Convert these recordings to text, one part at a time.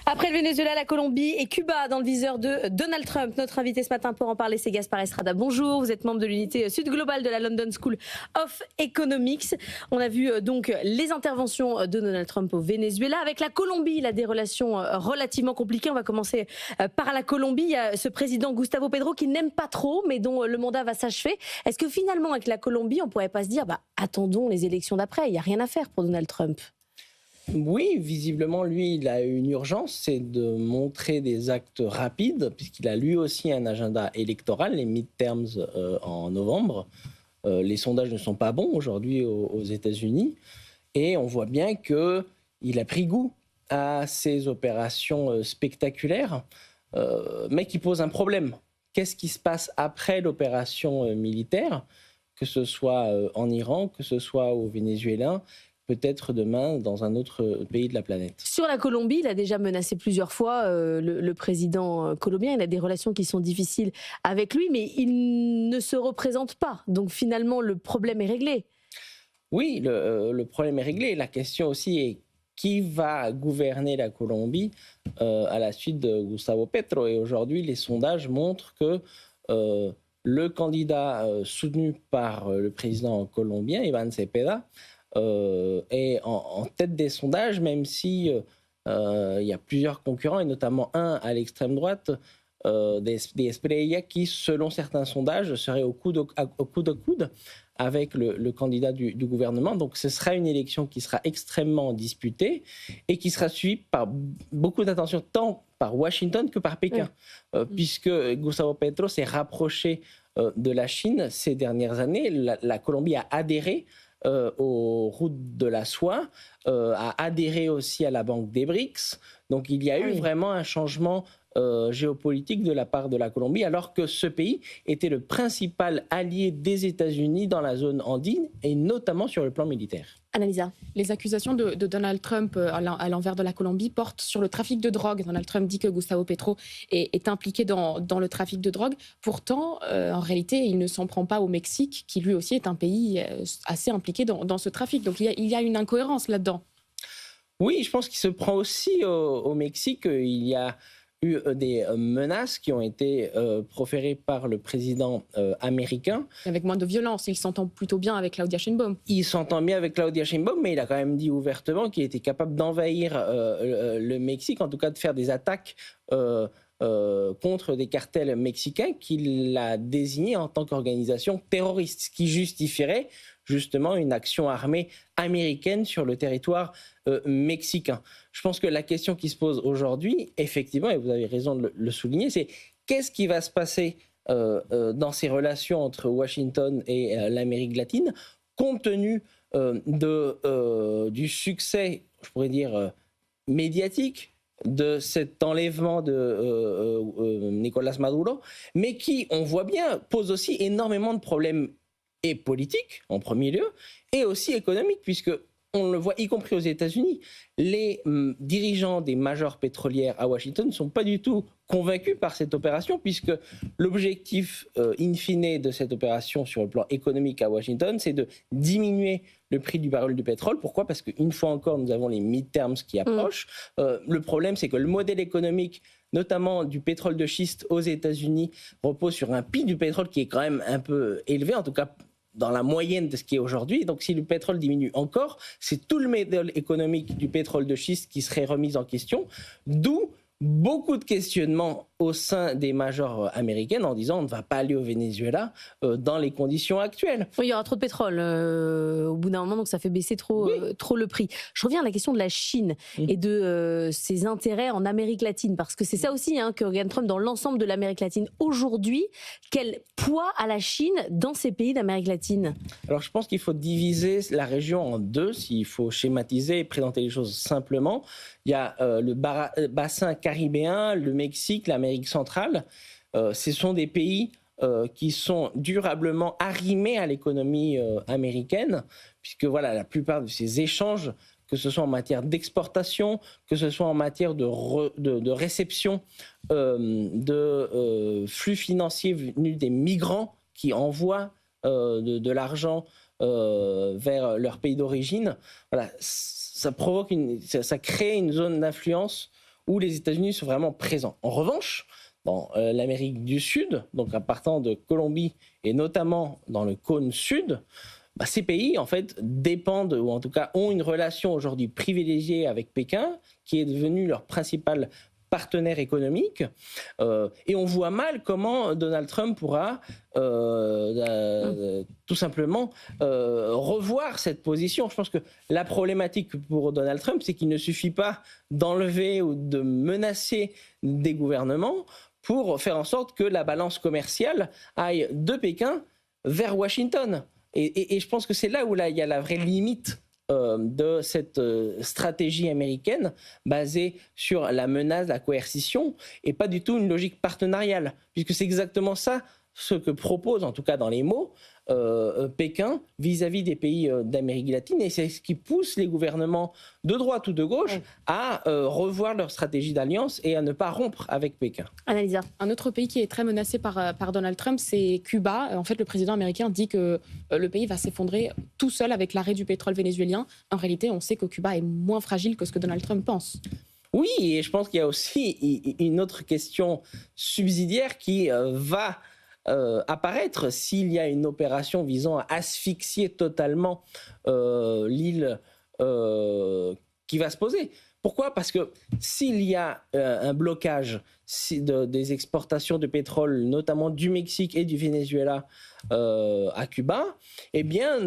Après le Venezuela, la Colombie et Cuba dans le viseur de Donald Trump. Notre invité ce matin pour en parler, c'est Gaspard Estrada. Bonjour, vous êtes membre de l'unité Sud Global de la London School of Economics. On a vu donc les interventions de Donald Trump au Venezuela. Avec la Colombie, il a des relations relativement compliquées. On va commencer par la Colombie. Il y a ce président Gustavo Petro qui n'aime pas trop, mais dont le mandat va s'achever. Est-ce que finalement, avec la Colombie, on ne pourrait pas se dire attendons les élections d'après, il n'y a rien à faire pour Donald Trump? Oui, visiblement, lui, il a une urgence, c'est de montrer des actes rapides, puisqu'il a lui aussi un agenda électoral, les midterms en novembre. Les sondages ne sont pas bons aujourd'hui aux États-Unis, et on voit bien qu'il a pris goût à ces opérations spectaculaires, mais qui posent un problème. Qu'est-ce qui se passe après l'opération militaire, que ce soit en Iran, que ce soit au Venezuela, peut-être demain dans un autre pays de la planète. Sur la Colombie, il a déjà menacé plusieurs fois le président colombien. Il a des relations qui sont difficiles avec lui, mais il ne se représente pas. Donc finalement, le problème est réglé. Oui, le problème est réglé. La question aussi est qui va gouverner la Colombie à la suite de Gustavo Petro. Et aujourd'hui, les sondages montrent que le candidat soutenu par le président colombien, Iván Cepeda, est en tête des sondages, même si il y a plusieurs concurrents, et notamment un à l'extrême droite, des Espriella, qui, selon certains sondages, serait au coude à coude avec le candidat du gouvernement. Donc ce sera une élection qui sera extrêmement disputée et qui sera suivie par beaucoup d'attention, tant par Washington que par Pékin, puisque Gustavo Petro s'est rapproché de la Chine ces dernières années. La Colombie a adhéré aux routes de la soie, a adhéré aussi à la Banque des BRICS. Donc il y a eu vraiment un changement géopolitique de la part de la Colombie, alors que ce pays était le principal allié des États-Unis dans la zone andine, et notamment sur le plan militaire. Annalisa. Les accusations de Donald Trump à l'envers de la Colombie portent sur le trafic de drogue. Donald Trump dit que Gustavo Petro est impliqué dans le trafic de drogue. Pourtant, en réalité, il ne s'en prend pas au Mexique, qui lui aussi est un pays assez impliqué dans ce trafic. Donc il y a une incohérence là-dedans. Oui, je pense qu'il se prend aussi au Mexique. Il y a eu des menaces qui ont été proférées par le président américain. Avec moins de violence, il s'entend plutôt bien avec Claudia Sheinbaum. Il s'entend bien avec Claudia Sheinbaum, mais il a quand même dit ouvertement qu'il était capable d'envahir le Mexique, en tout cas de faire des attaques contre des cartels mexicains qu'il a désignés en tant qu'organisation terroriste, ce qui justifierait justement une action armée américaine sur le territoire mexicain. Je pense que la question qui se pose aujourd'hui, effectivement, et vous avez raison de le souligner, c'est qu'est-ce qui va se passer dans ces relations entre Washington et l'Amérique latine, compte tenu du succès, je pourrais dire, médiatique de cet enlèvement de Nicolás Maduro, mais qui, on voit bien, pose aussi énormément de problèmes et politiques, en premier lieu, et aussi économiques, puisque on le voit, y compris aux États-Unis, les dirigeants des majors pétrolières à Washington ne sont pas du tout convaincus par cette opération, puisque l'objectif in fine de cette opération sur le plan économique à Washington, c'est de diminuer le prix du baril de pétrole. Pourquoi ? Parce qu'une fois encore, nous avons les midterms qui approchent. Le problème, c'est que le modèle économique, notamment du pétrole de schiste aux États-Unis, repose sur un prix du pétrole qui est quand même un peu élevé, en tout cas dans la moyenne de ce qui est aujourd'hui. Donc si le pétrole diminue encore, c'est tout le modèle économique du pétrole de schiste qui serait remis en question, d'où beaucoup de questionnements au sein des majors américaines en disant on ne va pas aller au Venezuela dans les conditions actuelles. Oui, il y aura trop de pétrole au bout d'un moment, donc ça fait baisser trop le prix. Je reviens à la question de la Chine et de ses intérêts en Amérique latine, parce que c'est ça aussi que regarde Trump dans l'ensemble de l'Amérique latine. Aujourd'hui, quel poids a la Chine dans ces pays d'Amérique latine ? Alors je pense qu'il faut diviser la région en deux, s'il faut schématiser et présenter les choses simplement. Il y a le bassin caribéen, le Mexique, l'Amérique centrale. Ce sont des pays qui sont durablement arrimés à l'économie américaine, puisque voilà, la plupart de ces échanges, que ce soit en matière d'exportation, que ce soit en matière de réception de flux financiers venus des migrants qui envoient de l'argent vers leur pays d'origine, voilà, ça crée une zone d'influence où les États-Unis sont vraiment présents. En revanche, dans l'Amérique du Sud, donc en partant de Colombie et notamment dans le cône sud, ces pays, en fait, dépendent, ou en tout cas ont une relation aujourd'hui privilégiée avec Pékin, qui est devenu leur principal partenaire économique. Et on voit mal comment Donald Trump pourra tout simplement revoir cette position. Je pense que la problématique pour Donald Trump, c'est qu'il ne suffit pas d'enlever ou de menacer des gouvernements pour faire en sorte que la balance commerciale aille de Pékin vers Washington. Et je pense que c'est là où il y a la vraie limite de cette stratégie américaine basée sur la menace, la coercition, et pas du tout une logique partenariale, puisque c'est exactement ça ce que propose, en tout cas dans les mots, Pékin vis-à-vis des pays d'Amérique latine, et c'est ce qui pousse les gouvernements de droite ou de gauche à revoir leur stratégie d'alliance et à ne pas rompre avec Pékin. Annalisa. Un autre pays qui est très menacé par Donald Trump, c'est Cuba. En fait, le président américain dit que le pays va s'effondrer tout seul avec l'arrêt du pétrole vénézuélien. En réalité, on sait que Cuba est moins fragile que ce que Donald Trump pense. Oui, et je pense qu'il y a aussi une autre question subsidiaire qui va apparaître s'il y a une opération visant à asphyxier totalement l'île qui va se poser. Pourquoi ? Parce que s'il y a un blocage des exportations de pétrole, notamment du Mexique et du Venezuela à Cuba, eh bien,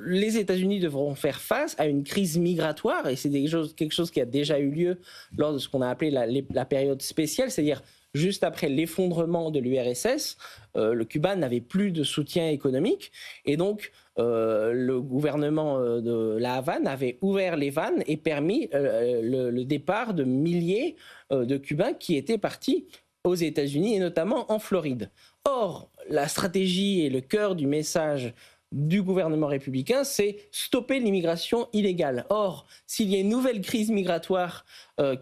les États-Unis devront faire face à une crise migratoire, et c'est quelque chose qui a déjà eu lieu lors de ce qu'on a appelé la période spéciale, c'est-à-dire juste après l'effondrement de l'URSS, le Cuba n'avait plus de soutien économique, et donc le gouvernement de la Havane avait ouvert les vannes et permis le départ de milliers de Cubains qui étaient partis aux États-Unis et notamment en Floride. Or, la stratégie et le cœur du message du gouvernement républicain, c'est stopper l'immigration illégale. Or, s'il y a une nouvelle crise migratoire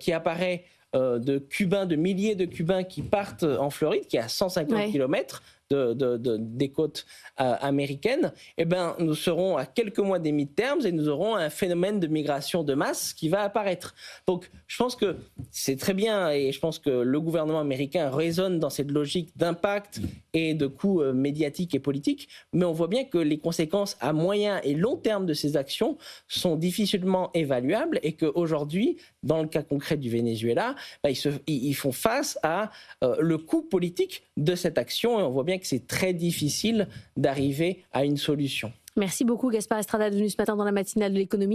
qui apparaît de milliers de Cubains qui partent en Floride, qui est à 150 km des côtes américaines, eh ben, nous serons à quelques mois des midterms et nous aurons un phénomène de migration de masse qui va apparaître. Donc, je pense que c'est très bien, et je pense que le gouvernement américain raisonne dans cette logique d'impact et de coûts médiatiques et politiques, mais on voit bien que les conséquences à moyen et long terme de ces actions sont difficilement évaluables, et qu'aujourd'hui, dans le cas concret du Venezuela, ils font face à le coût politique de cette action, et on voit bien que c'est très difficile d'arriver à une solution. Merci beaucoup Gaspard Estrada, venu ce matin dans la matinale de l'économie.